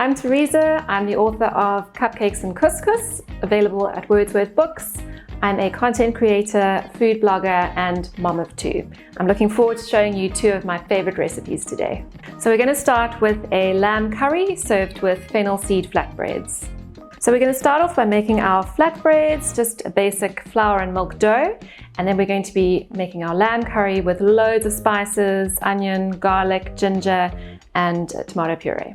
I'm Teresa. I'm the author of Cupcakes and Couscous, available at Wordsworth Books. I'm a content creator, food blogger, and mom of two. I'm looking forward to showing you two of my favorite recipes today. So we're going to start with a lamb curry served with fennel seed flatbreads. So we're going to start off by making our flatbreads, just a basic flour and milk dough. And then we're going to be making our lamb curry with loads of spices, onion, garlic, ginger, and tomato puree.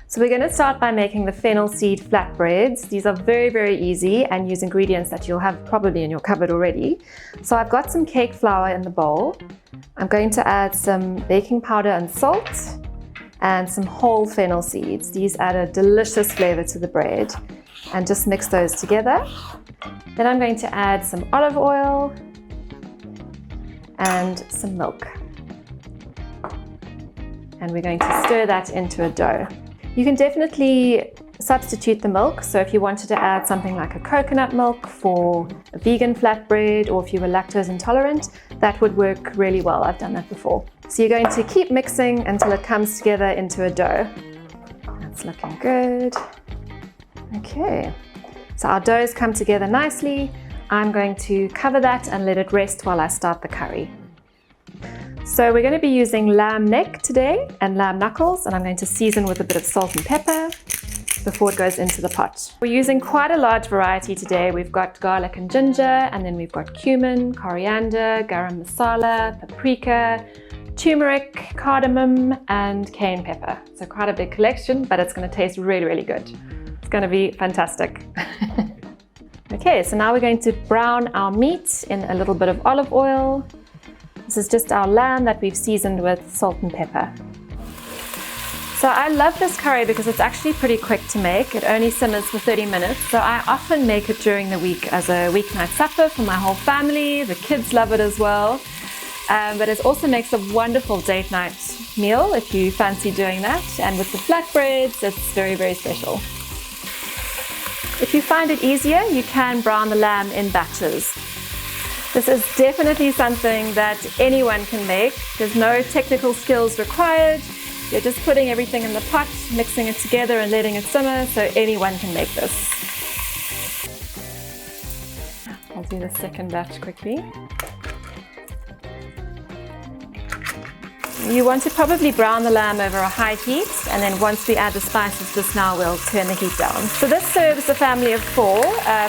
So we're going to start by making the fennel seed flatbreads. These are very, very easy and use ingredients that you'll have probably in your cupboard already. So I've got some cake flour in the bowl. I'm going to add some baking powder and salt and some whole fennel seeds. These add a delicious flavor to the bread, and just mix those together. Then I'm going to add some olive oil and some milk. And we're going to stir that into a dough. You can definitely substitute the milk. So if you wanted to add something like a coconut milk for a vegan flatbread, or if you were lactose intolerant, that would work really well. I've done that before. So you're going to keep mixing until it comes together into a dough. That's looking good. Okay, so our dough's come together nicely. I'm going to cover that and let it rest while I start the curry. So we're going to be using lamb neck today and lamb knuckles, and I'm going to season with a bit of salt and pepper before it goes into the pot. We're using quite a large variety today. We've got garlic and ginger, and then we've got cumin, coriander, garam masala, paprika, turmeric, cardamom, and cayenne pepper. So quite a big collection, but it's going to taste really, really good. It's going to be fantastic. Okay, so now we're going to brown our meat in a little bit of olive oil. This is just our lamb that we've seasoned with salt and pepper. So I love this curry because it's actually pretty quick to make. It only simmers for 30 minutes. So I often make it during the week as a weeknight supper for my whole family. The kids love it as well. But it also makes a wonderful date night meal if you fancy doing that. And with the flatbreads, it's very, very special. If you find it easier, you can brown the lamb in batches. This is definitely something that anyone can make. There's no technical skills required. You're just putting everything in the pot, mixing it together and letting it simmer, so anyone can make this. I'll do the second batch quickly. You want to probably brown the lamb over a high heat, and then once we add the spices just now, we'll turn the heat down. So this serves a family of four.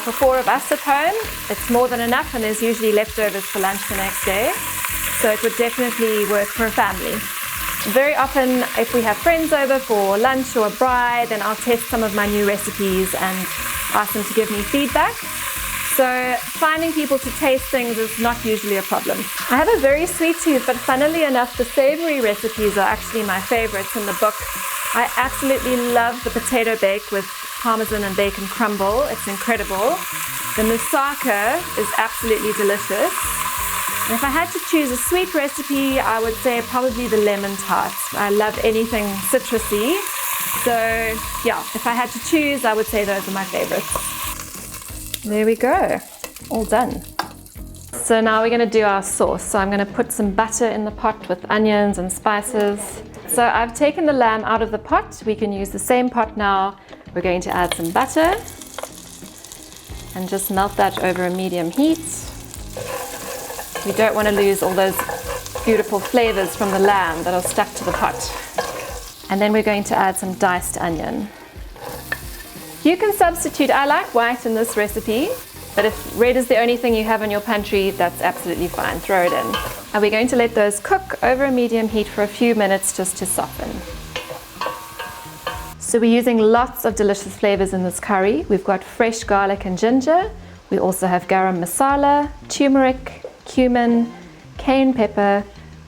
For 4 of us at home, it's more than enough, and there's usually leftovers for lunch the next day. So it would definitely work for a family. Very often, if we have friends over for lunch or a bride, then I'll test some of my new recipes and ask them to give me feedback. So finding people to taste things is not usually a problem. I have a very sweet tooth, but funnily enough, the savory recipes are actually my favorites in the book. I absolutely love the potato bake with parmesan and bacon crumble. It's incredible. The moussaka is absolutely delicious. And if I had to choose a sweet recipe, I would say probably the lemon tart. I love anything citrusy. So yeah, if I had to choose, I would say those are my favorites. There we go, all done. So now we're going to do our sauce. So I'm going to put some butter in the pot with onions and spices. So I've taken the lamb out of the pot. We can use the same pot now. We're going to add some butter and just melt that over a medium heat. We don't want to lose all those beautiful flavors from the lamb that are stuck to the pot. And then we're going to add some diced onion. You can substitute, I like white in this recipe, but if red is the only thing you have in your pantry, that's absolutely fine, throw it in. And we're going to let those cook over a medium heat for a few minutes just to soften. So we're using lots of delicious flavors in this curry. We've got fresh garlic and ginger. We also have garam masala, turmeric, cumin, cayenne pepper,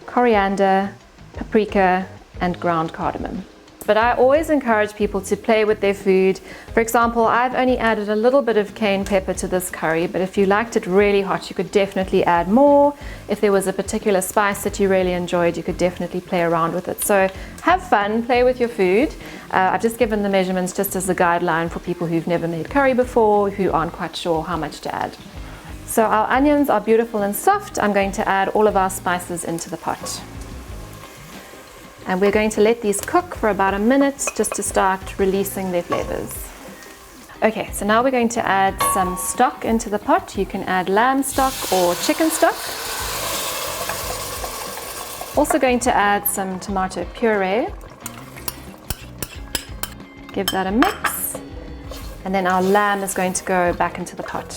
coriander, paprika, and ground cardamom. But I always encourage people to play with their food. For example, I've only added a little bit of cayenne pepper to this curry, but if you liked it really hot, you could definitely add more. If there was a particular spice that you really enjoyed, you could definitely play around with it. So have fun, play with your food. I've just given the measurements just as a guideline for people who've never made curry before, who aren't quite sure how much to add. So our onions are beautiful and soft. I'm going to add all of our spices into the pot. And we're going to let these cook for about a minute just to start releasing their flavors. Okay, so now we're going to add some stock into the pot. You can add lamb stock or chicken stock. Also going to add some tomato puree. Give that a mix. And then our lamb is going to go back into the pot.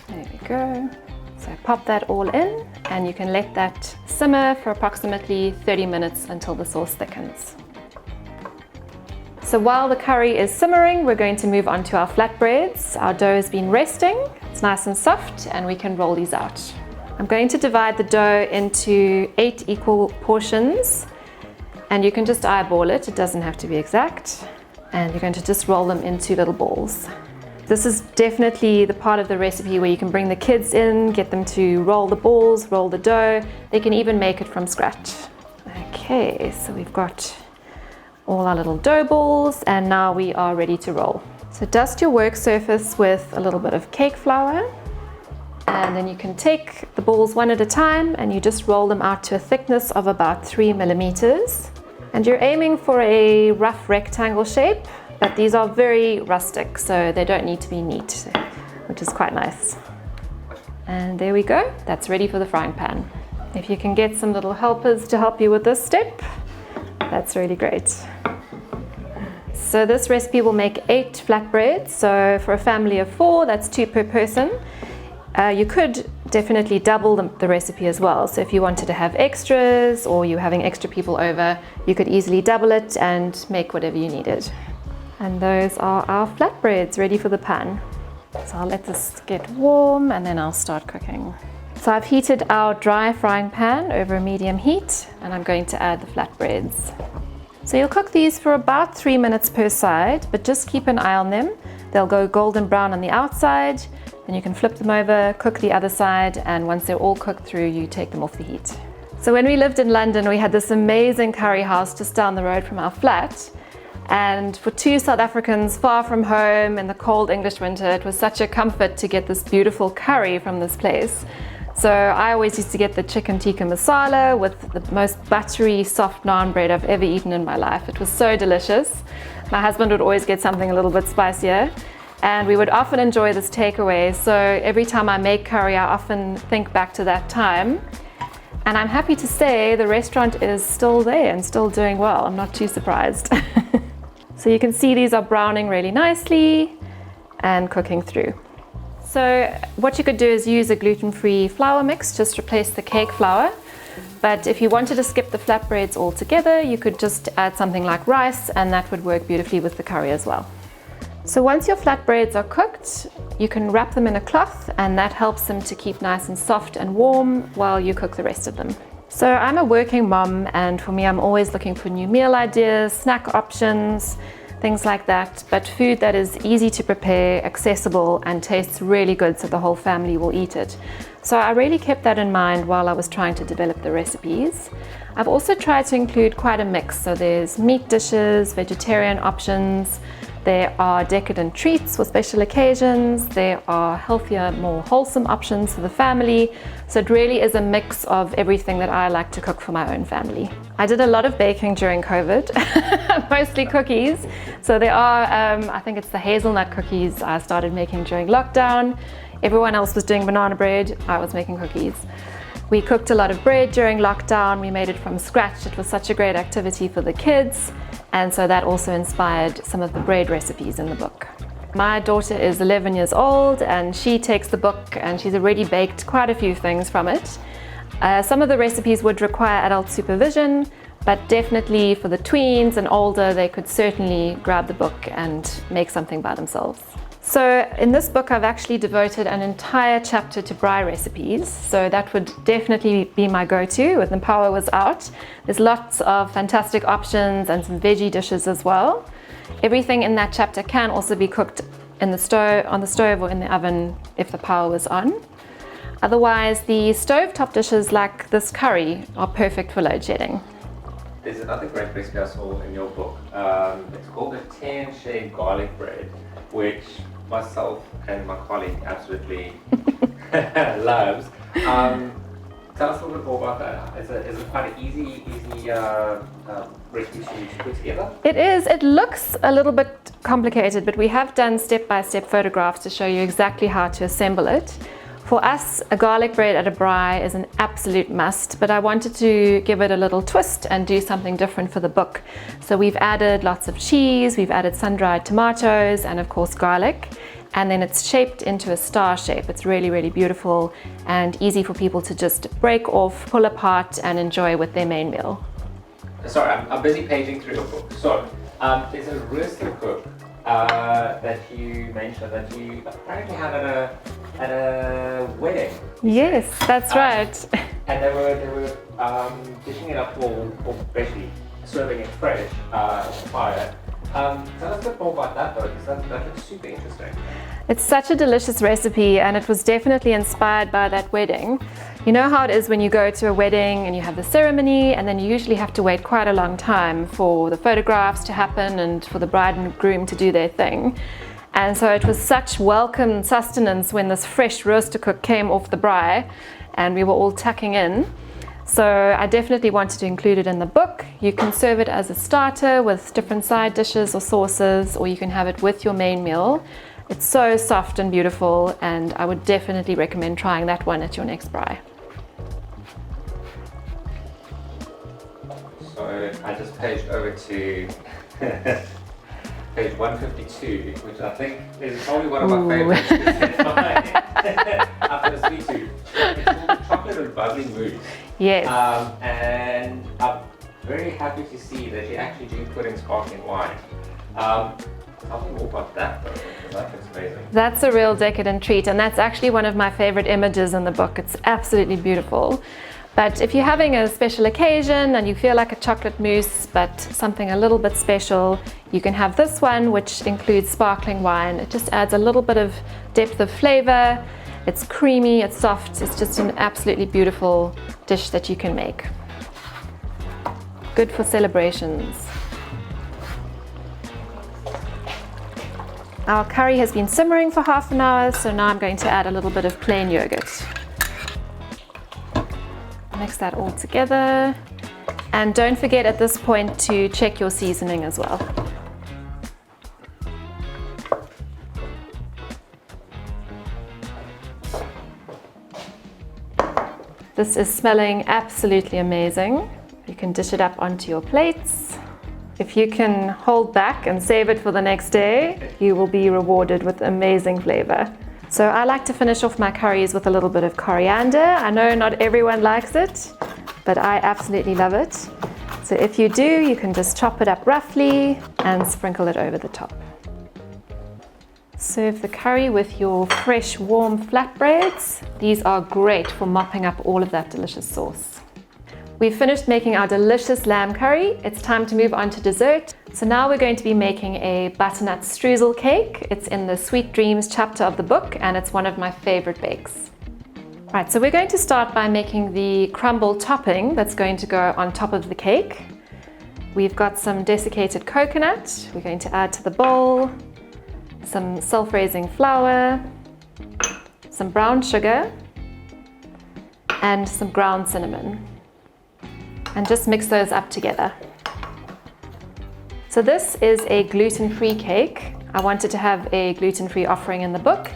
There we go. So pop that all in, and you can let that simmer for approximately 30 minutes until the sauce thickens. So while the curry is simmering, we're going to move on to our flatbreads. Our dough has been resting, it's nice and soft, and we can roll these out. I'm going to divide the dough into 8 equal portions, and you can just eyeball it, it doesn't have to be exact. And you're going to just roll them into little balls. This is definitely the part of the recipe where you can bring the kids in, get them to roll the balls, roll the dough. They can even make it from scratch. Okay, so we've got all our little dough balls, and now we are ready to roll. So dust your work surface with a little bit of cake flour, and then you can take the balls one at a time and you just roll them out to a thickness of about 3 millimeters. And you're aiming for a rough rectangle shape, but these are very rustic, so they don't need to be neat, which is quite nice. And there we go, that's ready for the frying pan. If you can get some little helpers to help you with this step, that's really great. So this recipe will make 8 flatbreads. So for a family of 4, that's 2 per person. You could definitely double the recipe as well. So if you wanted to have extras or you're having extra people over, you could easily double it and make whatever you needed. And those are our flatbreads ready for the pan. So I'll let this get warm and then I'll start cooking. So I've heated our dry frying pan over a medium heat, and I'm going to add the flatbreads. So you'll cook these for about 3 minutes per side, but just keep an eye on them. They'll go golden brown on the outside, then you can flip them over, cook the other side, and once they're all cooked through, you take them off the heat. So when we lived in London, we had this amazing curry house just down the road from our flat. And for 2 South Africans far from home in the cold English winter, it was such a comfort to get this beautiful curry from this place. So I always used to get the chicken tikka masala with the most buttery, soft naan bread I've ever eaten in my life. It was so delicious. My husband would always get something a little bit spicier, and we would often enjoy this takeaway. So every time I make curry, I often think back to that time. And I'm happy to say the restaurant is still there and still doing well. I'm not too surprised. So you can see these are browning really nicely and cooking through. So what you could do is use a gluten-free flour mix, just replace the cake flour. But if you wanted to skip the flatbreads altogether, you could just add something like rice, and that would work beautifully with the curry as well. So once your flatbreads are cooked, you can wrap them in a cloth, and that helps them to keep nice and soft and warm while you cook the rest of them. So I'm a working mom, and for me, I'm always looking for new meal ideas, snack options, things like that, but food that is easy to prepare, accessible, and tastes really good so the whole family will eat it. So I really kept that in mind while I was trying to develop the recipes. I've also tried to include quite a mix, so there's meat dishes, vegetarian options, there are decadent treats for special occasions, there are healthier, more wholesome options for the family. So it really is a mix of everything that I like to cook for my own family. I did a lot of baking during COVID, mostly cookies. So there are, I think it's the hazelnut cookies I started making during lockdown. Everyone else was doing banana bread, I was making cookies. We cooked a lot of bread during lockdown. We made it from scratch. It was such a great activity for the kids. And so that also inspired some of the bread recipes in the book. My daughter is 11 years old, and she takes the book and she's already baked quite a few things from it. Some of the recipes would require adult supervision, but definitely for the tweens and older, they could certainly grab the book and make something by themselves. So in this book, I've actually devoted an entire chapter to braai recipes. So that would definitely be my go-to when the power was out. There's lots of fantastic options and some veggie dishes as well. Everything in that chapter can also be cooked in the stove, on the stove or in the oven if the power was on. Otherwise, the stovetop dishes like this curry are perfect for load shedding. There's another great recipe I saw in your book. It's called a 10-shade garlic bread, which myself and my colleague absolutely loves. Tell us a little bit more about that. Is it quite an easy recipe to put together? It is. It looks a little bit complicated, but we have done step-by-step photographs to show you exactly how to assemble it. For us, a garlic bread at a braai is an absolute must, but I wanted to give it a little twist and do something different for the book. So we've added lots of cheese, we've added sun-dried tomatoes, and of course garlic. And then it's shaped into a star shape. It's really, really beautiful and easy for people to just break off, pull apart, and enjoy with their main meal. Sorry, I'm busy paging through your book. So, there's a rooster cook that you mentioned that you apparently had at a wedding. Yes, that's right. And they were dishing it up for basically serving it fresh on the fire. Tell us a bit more about that though, because that looks super interesting. It's such a delicious recipe, and it was definitely inspired by that wedding. You know how it is when you go to a wedding and you have the ceremony, and then you usually have to wait quite a long time for the photographs to happen and for the bride and groom to do their thing. And so it was such welcome sustenance when this fresh roaster cook came off the braai and we were all tucking in. So I definitely wanted to include it in the book. You can serve it as a starter with different side dishes or sauces, or you can have it with your main meal. It's so soft and beautiful, and I would definitely recommend trying that one at your next braai. So I just paged over to page 152, which I think is probably one of my favorites. After the sweet tooth. It's called Chocolate and Bubbly Mousse. Yes. And I'm very happy to see that you actually do put in sparkling wine. Tell me more about that though, because that looks amazing. That's a real decadent treat, and that's actually one of my favorite images in the book. It's absolutely beautiful. But if you're having a special occasion and you feel like a chocolate mousse, but something a little bit special, you can have this one, which includes sparkling wine. It just adds a little bit of depth of flavor. It's creamy, it's soft, it's just an absolutely beautiful dish that you can make. Good for celebrations. Our curry has been simmering for half an hour, so now I'm going to add a little bit of plain yogurt. Mix that all together. And don't forget at this point to check your seasoning as well. This is smelling absolutely amazing. You can dish it up onto your plates. If you can hold back and save it for the next day, you will be rewarded with amazing flavor. So I like to finish off my curries with a little bit of coriander. I know not everyone likes it, but I absolutely love it. So if you do, you can just chop it up roughly and sprinkle it over the top. Serve the curry with your fresh, warm flatbreads. These are great for mopping up all of that delicious sauce. We've finished making our delicious lamb curry. It's time to move on to dessert. So now we're going to be making a butternut streusel cake. It's in the Sweet Dreams chapter of the book, and it's one of my favorite bakes. Right, so we're going to start by making the crumble topping that's going to go on top of the cake. We've got some desiccated coconut. We're going to add to the bowl some self-raising flour, some brown sugar, and some ground cinnamon. And just mix those up together. So this is a gluten-free cake. I wanted to have a gluten-free offering in the book,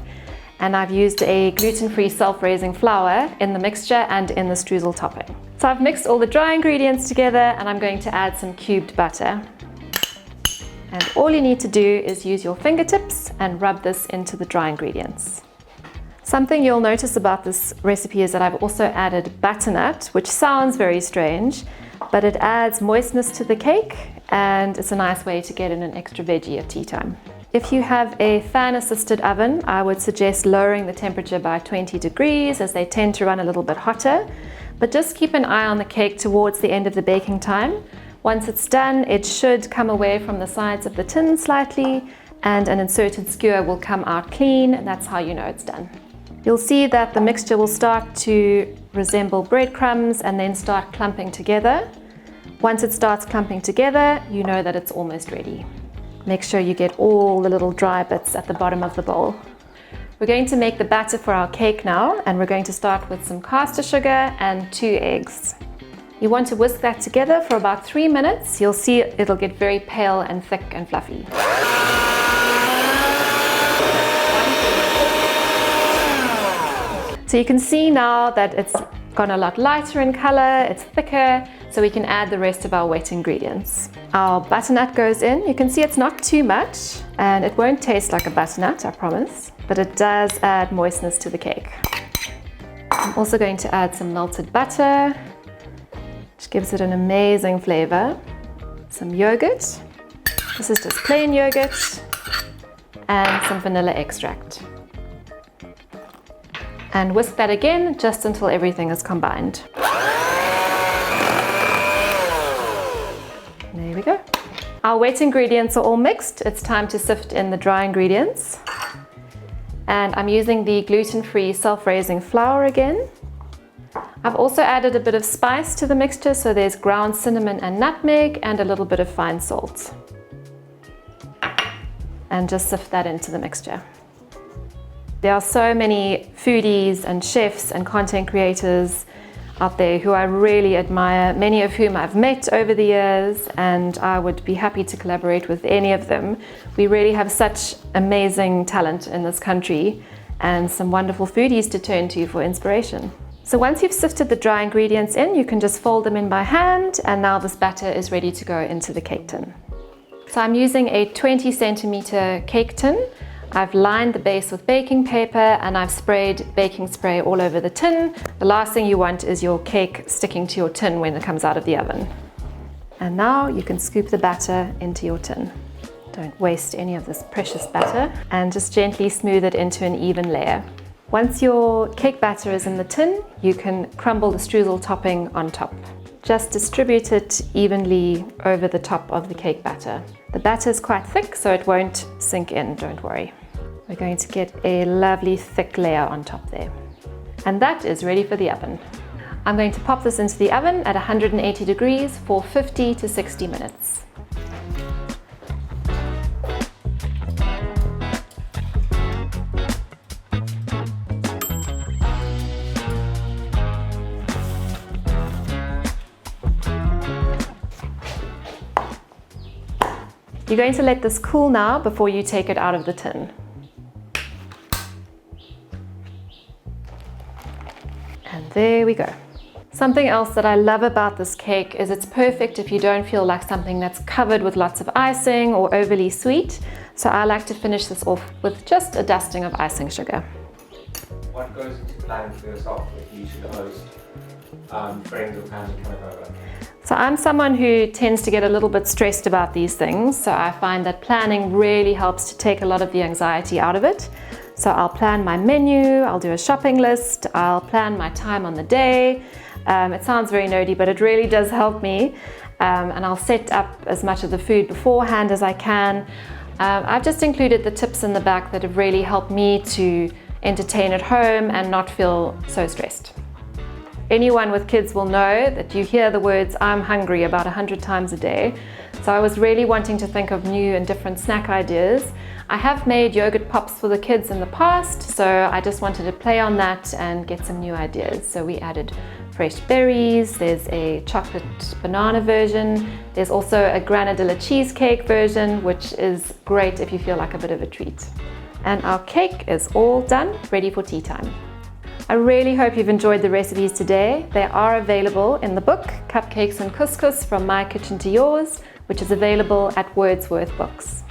and I've used a gluten-free self-raising flour in the mixture and in the streusel topping. So I've mixed all the dry ingredients together, and I'm going to add some cubed butter. And all you need to do is use your fingertips and rub this into the dry ingredients. Something you'll notice about this recipe is that I've also added butternut, which sounds very strange, but it adds moistness to the cake, and it's a nice way to get in an extra veggie at tea time. If you have a fan-assisted oven, I would suggest lowering the temperature by 20 degrees as they tend to run a little bit hotter, but just keep an eye on the cake towards the end of the baking time. Once it's done, it should come away from the sides of the tin slightly, and an inserted skewer will come out clean, and that's how you know it's done. You'll see that the mixture will start to resemble breadcrumbs and then start clumping together. Once it starts clumping together, you know that it's almost ready. Make sure you get all the little dry bits at the bottom of the bowl. We're going to make the batter for our cake now, and we're going to start with some caster sugar and 2 eggs. You want to whisk that together for about 3 minutes. You'll see it'll get very pale and thick and fluffy. So you can see now that it's gone a lot lighter in color, it's thicker, so we can add the rest of our wet ingredients. Our butternut goes in. You can see it's not too much, and it won't taste like a butternut, I promise, but it does add moistness to the cake. I'm also going to add some melted butter, which gives it an amazing flavor. Some yogurt. This is just plain yogurt, and some vanilla extract. And whisk that again just until everything is combined. There we go. Our wet ingredients are all mixed. It's time to sift in the dry ingredients. And I'm using the gluten-free self-raising flour again. I've also added a bit of spice to the mixture, so there's ground cinnamon and nutmeg and a little bit of fine salt. And just sift that into the mixture. There are so many foodies and chefs and content creators out there who I really admire, many of whom I've met over the years, and I would be happy to collaborate with any of them. We really have such amazing talent in this country and some wonderful foodies to turn to for inspiration. So once you've sifted the dry ingredients in, you can just fold them in by hand, and now this batter is ready to go into the cake tin. So I'm using a 20 centimeter cake tin. I've lined the base with baking paper and I've sprayed baking spray all over the tin. The last thing you want is your cake sticking to your tin when it comes out of the oven. And now you can scoop the batter into your tin. Don't waste any of this precious batter, and just gently smooth it into an even layer. Once your cake batter is in the tin, you can crumble the streusel topping on top. Just distribute it evenly over the top of the cake batter. The batter is quite thick, so it won't sink in, don't worry. We're going to get a lovely thick layer on top there. And that is ready for the oven. I'm going to pop this into the oven at 180 degrees for 50 to 60 minutes. You're going to let this cool now before you take it out of the tin. And there we go. Something else that I love about this cake is it's perfect if you don't feel like something that's covered with lots of icing or overly sweet. So I like to finish this off with just a dusting of icing sugar. What goes into planning for yourself if you should host friends or family coming over? So I'm someone who tends to get a little bit stressed about these things. So I find that planning really helps to take a lot of the anxiety out of it. So I'll plan my menu, I'll do a shopping list, I'll plan my time on the day. It sounds very nerdy, but it really does help me. And I'll set up as much of the food beforehand as I can. I've just included the tips in the back that have really helped me to entertain at home and not feel so stressed. Anyone with kids will know that you hear the words "I'm hungry" about 100 times a day. So I was really wanting to think of new and different snack ideas. I have made yogurt pops for the kids in the past, so I just wanted to play on that and get some new ideas. So we added fresh berries, there's a chocolate banana version, there's also a granadilla cheesecake version, which is great if you feel like a bit of a treat. And our cake is all done, ready for tea time. I really hope you've enjoyed the recipes today. They are available in the book, Cupcakes and Couscous from My Kitchen to Yours, which is available at Wordsworth Books.